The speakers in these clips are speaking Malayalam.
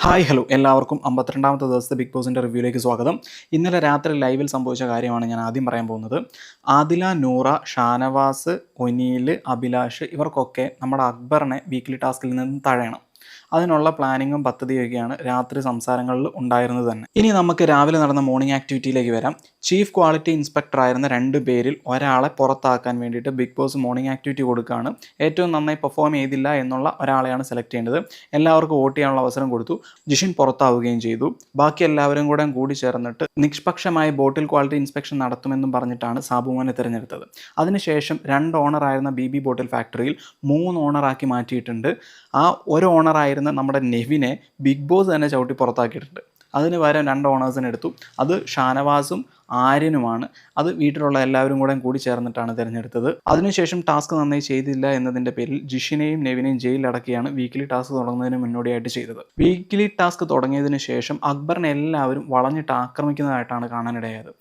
ഹായ് ഹലോ എല്ലാവർക്കും 52ാമത്തെ ദിവസത്തെ ബിഗ് ബോസിൻ്റെ റിവ്യൂയിലേക്ക് സ്വാഗതം. ഇന്നലെ രാത്രി ലൈവിൽ സംഭവിച്ച കാര്യമാണ് ഞാൻ ആദ്യം പറയാൻ പോകുന്നത്. ആദില, നൂറ, ഷാനവാസ്, ഒനീൽ, അഭിലാഷ് ഇവർക്കൊക്കെ നമ്മുടെ അക്ബറിനെ വീക്ക്ലി ടാസ്കിൽ നിന്ന് തഴയണം. അതിനുള്ള പ്ലാനിങ്ങും പദ്ധതിയൊക്കെയാണ് രാത്രി സംസാരങ്ങളിൽ ഉണ്ടായിരുന്നത് തന്നെ. ഇനി നമുക്ക് രാവിലെ നടന്ന മോർണിംഗ് ആക്ടിവിറ്റിയിലേക്ക് വരാം. ചീഫ് ക്വാളിറ്റി ഇൻസ്പെക്ടർ ആയിരുന്ന 2 പേരിൽ ഒരാളെ പുറത്താക്കാൻ വേണ്ടിയിട്ട് ബിഗ് ബോസ് മോർണിംഗ് ആക്ടിവിറ്റി കൊടുക്കുകയാണ്. ഏറ്റവും നന്നായി പെർഫോം ചെയ്തില്ല എന്നുള്ള ഒരാളെയാണ് സെലക്ട് ചെയ്യേണ്ടത്. എല്ലാവർക്കും വോട്ട് ചെയ്യാനുള്ള അവസരം കൊടുത്തു. ജിഷിൻ പുറത്താവുകയും ചെയ്തു. ബാക്കി എല്ലാവരും കൂടി ചേർന്നിട്ട് നിഷ്പക്ഷമായി ബോട്ടിൽ ക്വാളിറ്റി ഇൻസ്പെക്ഷൻ നടത്തുമെന്നും പറഞ്ഞിട്ടാണ് സാബുമാനെ തിരഞ്ഞെടുത്തത്. അതിനുശേഷം 2 ഓണറായിരുന്ന ബി ബോട്ടിൽ ഫാക്ടറിയിൽ 3 ഓണറാക്കി മാറ്റിയിട്ടുണ്ട്. ആ ഒരു ഓണറായിരുന്ന നമ്മുടെ നെവിനെ ബിഗ് ബോസ് തന്നെ ചവിട്ടി പുറത്താക്കിയിട്ടുണ്ട്. അതിന് പകരം 2 ഓണേഴ്സിനെ എടുത്തു. അത് ഷാനവാസും ആര്യനുമാണ്. അത് വീട്ടിലുള്ള എല്ലാവരും കൂടി ചേർന്നിട്ടാണ് തിരഞ്ഞെടുത്തത്. അതിനുശേഷം ടാസ്ക് നന്നായി ചെയ്തില്ല എന്നതിൻ്റെ പേരിൽ ജിഷിനെയും നെവിനെയും ജയിലിലടക്കിയാണ് വീക്ക്ലി ടാസ്ക് തുടങ്ങുന്നതിന് മുന്നോടിയായിട്ട് ചെയ്തത്. വീക്ക്ലി ടാസ്ക് തുടങ്ങിയതിന് ശേഷം അക്ബറിനെ എല്ലാവരും വളഞ്ഞിട്ട് ആക്രമിക്കുന്നതായിട്ടാണ് കാണാനിടയായത്.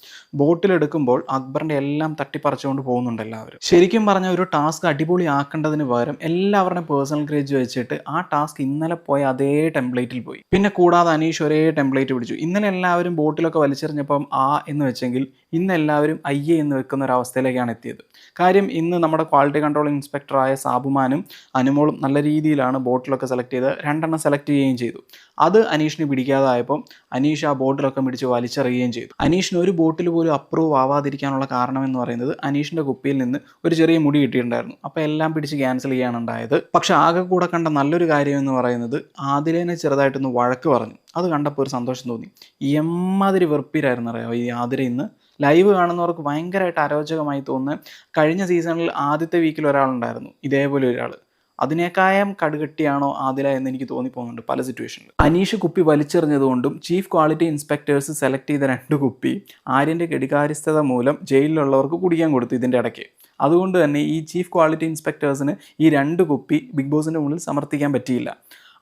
ബോട്ടിലെടുക്കുമ്പോൾ അക്ബറിൻ്റെ എല്ലാം തട്ടിപ്പറിച്ചുകൊണ്ട് പോകുന്നുണ്ട് എല്ലാവരും. ശരിക്കും പറഞ്ഞ ഒരു ടാസ്ക് അടിപൊളിയാക്കേണ്ടതിന് പകരം എല്ലാവരുടെയും പേഴ്സണൽ ഗ്രേജ് വെച്ചിട്ട് ആ ടാസ്ക് ഇന്നലെ പോയ അതേ ടെംപ്ലേറ്റിൽ പോയി. പിന്നെ കൂടാതെ അനീഷ് ഒരേ ടെംപ്ലേറ്റ് പിടിച്ചു. ഇന്നലെ എല്ലാവരും ബോട്ടിലൊക്കെ വലിച്ചെറിഞ്ഞപ്പം ആ എന്ന് വെച്ചെങ്കിൽ ഇന്ന് എല്ലാവരും അയ്യേ എന്ന് വെക്കുന്ന ഒരു അവസ്ഥയിലേക്കാണ് എത്തിയത്. കാര്യം ഇന്ന് നമ്മുടെ ക്വാളിറ്റി കൺട്രോൾ ഇൻസ്പെക്ടറായ സാബുമാനും അനുമോളും നല്ല രീതിയിലാണ് ബോട്ടിലൊക്കെ സെലക്ട് ചെയ്ത് 2 സെലക്ട് ചെയ്യുകയും ചെയ്തു. അത് അനീഷിന് പിടിക്കാതായപ്പോൾ അനീഷ് ആ ബോട്ടിലൊക്കെ പിടിച്ച് വലിച്ചെറിയുകയും ചെയ്തു. അനീഷിന് ഒരു ബോട്ടിൽ പോലും അപ്രൂവ് ആവാതിരിക്കാനുള്ള കാരണം എന്ന് പറയുന്നത് അനീഷിൻ്റെ കുപ്പിയിൽ നിന്ന് ഒരു ചെറിയ മുടി കിട്ടിയിട്ടുണ്ടായിരുന്നു. അപ്പോൾ എല്ലാം പിടിച്ച് ക്യാൻസൽ ചെയ്യാൻ ഉണ്ടായത്. പക്ഷെ ആകെ കൂടെ കണ്ട നല്ലൊരു കാര്യം എന്ന് പറയുന്നത് ആദിലേനെ ചെറുതായിട്ടൊന്ന് വഴക്ക് പറഞ്ഞു. അത് കണ്ടപ്പോൾ ഒരു സന്തോഷം തോന്നി. എമ്മാതിരി വെറുപ്പിലായിരുന്നു അറിയാമോ ഈ ആതിര. ഇന്ന് ലൈവ് കാണുന്നവർക്ക് ഭയങ്കരമായിട്ട് അരോചകമായി തോന്നുന്നത് കഴിഞ്ഞ സീസണിൽ ആദ്യത്തെ വീക്കിൽ ഒരാളുണ്ടായിരുന്നു ഇതേപോലെ ഒരാൾ. അതിനേക്കായം കടുകട്ടിയാണോ ആദില എന്ന് എനിക്ക് തോന്നിപ്പോകുന്നുണ്ട് പല സിറ്റുവേഷനിൽ. അനീഷ് കുപ്പി വലിച്ചെറിഞ്ഞതുകൊണ്ടും ചീഫ് ക്വാളിറ്റി ഇൻസ്പെക്ടേഴ്സ് സെലക്ട് ചെയ്ത 2 കുപ്പി ആര്യൻ്റെ കെടികാര്യസ്ഥത മൂലം ജയിലിലുള്ളവർക്ക് കുടിക്കാൻ കൊടുത്തു ഇതിൻ്റെ ഇടയ്ക്ക്. അതുകൊണ്ട് തന്നെ ഈ ചീഫ് ക്വാളിറ്റി ഇൻസ്പെക്ടേഴ്സിന് ഈ 2 കുപ്പി ബിഗ് ബോസിൻ്റെ മുന്നിൽ സമർപ്പിക്കാൻ പറ്റിയില്ല.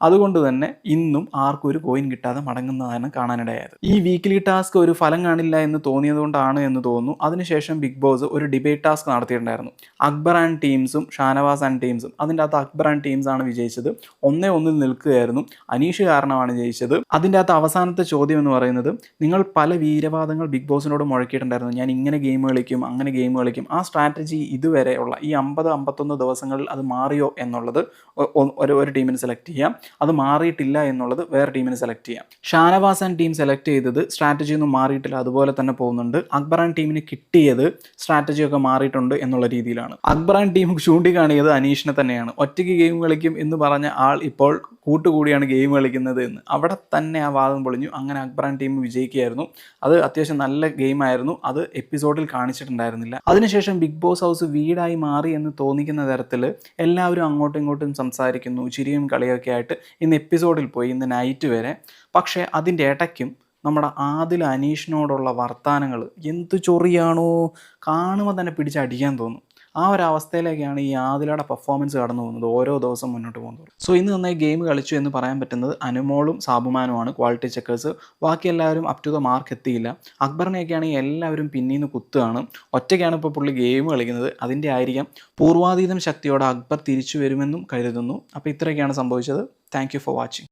അതുകൊണ്ട് തന്നെ ഇന്നും ആർക്കും ഒരു കോയിൻ കിട്ടാതെ മടങ്ങുന്നതാണ് കാണാനിടയായത്. ഈ വീക്ക്ലി ടാസ്ക് ഒരു ഫലം കാണില്ല എന്ന് തോന്നിയതുകൊണ്ടാണ് എന്ന് തോന്നുന്നു. അതിനുശേഷം ബിഗ് ബോസ് ഒരു ഡിബേറ്റ് ടാസ്ക് നടത്തിയിട്ടുണ്ടായിരുന്നു. അക്ബർ ആൻഡ് ടീംസും ഷാനവാസ് ആൻഡ് ടീംസും. അതിൻ്റെ അകത്ത് അക്ബർ ആൻഡ് ടീംസാണ് വിജയിച്ചത്. 1-1 നിൽക്കുകയായിരുന്നു. അനീഷ് കാരണമാണ് ജയിച്ചത്. അതിൻ്റെ അകത്ത് അവസാനത്തെ ചോദ്യം എന്ന് പറയുന്നത്, നിങ്ങൾ പല വീരവാദങ്ങൾ ബിഗ് ബോസിനോട് മുഴക്കിയിട്ടുണ്ടായിരുന്നു. ഞാൻ ഇങ്ങനെ ഗെയിം കളിക്കും, അങ്ങനെ ഗെയിം കളിക്കും. ആ സ്ട്രാറ്റജി ഇതുവരെയുള്ള ഈ 50-51 ദിവസങ്ങളിൽ അത് മാറിയോ എന്നുള്ളത് ഒരു ടീമിന് സെലക്ട് ചെയ്യാം. അത് മാറിയിട്ടില്ല എന്നുള്ളത് വേറെ ടീമിന് സെലക്ട് ചെയ്യാം. ഷാനവാസ് ആൻഡ് ടീം സെലക്ട് ചെയ്തത് സ്ട്രാറ്റജി ഒന്നും മാറിയിട്ടില്ല, അതുപോലെ തന്നെ പോകുന്നുണ്ട്. അക്ബർ ആൻഡ് ടീമിന് കിട്ടിയത് സ്ട്രാറ്റജി ഒക്കെ മാറിയിട്ടുണ്ട് എന്നുള്ള രീതിയിലാണ്. അക്ബർ ആൻഡ് ടീം ചൂണ്ടിക്കാണിയത് അനീഷിനെ തന്നെയാണ്. ഒറ്റയ്ക്ക് ഗെയിം കളിക്കും എന്ന് പറഞ്ഞ ആൾ ഇപ്പോൾ കൂട്ടുകൂടിയാണ് ഗെയിം കളിക്കുന്നത് എന്ന്. അവിടെ തന്നെ ആ വാദം പൊളിഞ്ഞു. അങ്ങനെ അക്ബർ ആൻഡ് ടീം വിജയിക്കുകയായിരുന്നു. അത് അത്യാവശ്യം നല്ല ഗെയിമായിരുന്നു. അത് എപ്പിസോഡിൽ കാണിച്ചിട്ടുണ്ടായിരുന്നില്ല. അതിനുശേഷം ബിഗ് ബോസ് ഹൗസ് വീടായി മാറി എന്ന് തോന്നിക്കുന്ന തരത്തിൽ എല്ലാവരും അങ്ങോട്ടും ഇങ്ങോട്ടും സംസാരിക്കുന്നു. ചിരിയും കളിയൊക്കെ ആയിട്ട് ഇന്ന് എപ്പിസോഡിൽ പോയി, ഇന്ന് നൈറ്റ് വരെ. പക്ഷേ അതിൻ്റെ ഇടയ്ക്കും നമ്മുടെ ആദിൽ അനീഷിനോടുള്ള വർത്താനങ്ങൾ എന്ത് ചൊറിയാണോ, കാണുമ്പോൾ തന്നെ പിടിച്ചടിക്കാൻ തോന്നും. ആ ഒരു അവസ്ഥയിലേക്കാണ് ഈ ആദിലയുടെ പെർഫോമൻസ് കടന്നു പോകുന്നത് ഓരോ ദിവസം മുന്നോട്ട് പോകുന്നത്. സോ ഇന്ന് നന്നായി ഗെയിം കളിച്ചു എന്ന് പറയാൻ പറ്റുന്നത് അനുമോളും സാബുമാനുമാണ് ക്വാളിറ്റി ചെക്കേഴ്സ്. ബാക്കി എല്ലാവരും അപ് ടു ദ മാർക്ക് എത്തിയില്ല. അക്ബറിനെയൊക്കെയാണെങ്കിൽ എല്ലാവരും പിന്നീന്ന് കുത്തുകയാണ്. ഒറ്റയ്ക്കാണ് ഇപ്പോൾ പുള്ളി ഗെയിം കളിക്കുന്നത്. അതിൻ്റെ ആയിരിക്കാം പൂർവാതീതം ശക്തിയോടെ അക്ബർ തിരിച്ചു വരുമെന്നും കരുതുന്നു. അപ്പോൾ ഇത്രയൊക്കെയാണ് സംഭവിച്ചത്. Thank you for watching.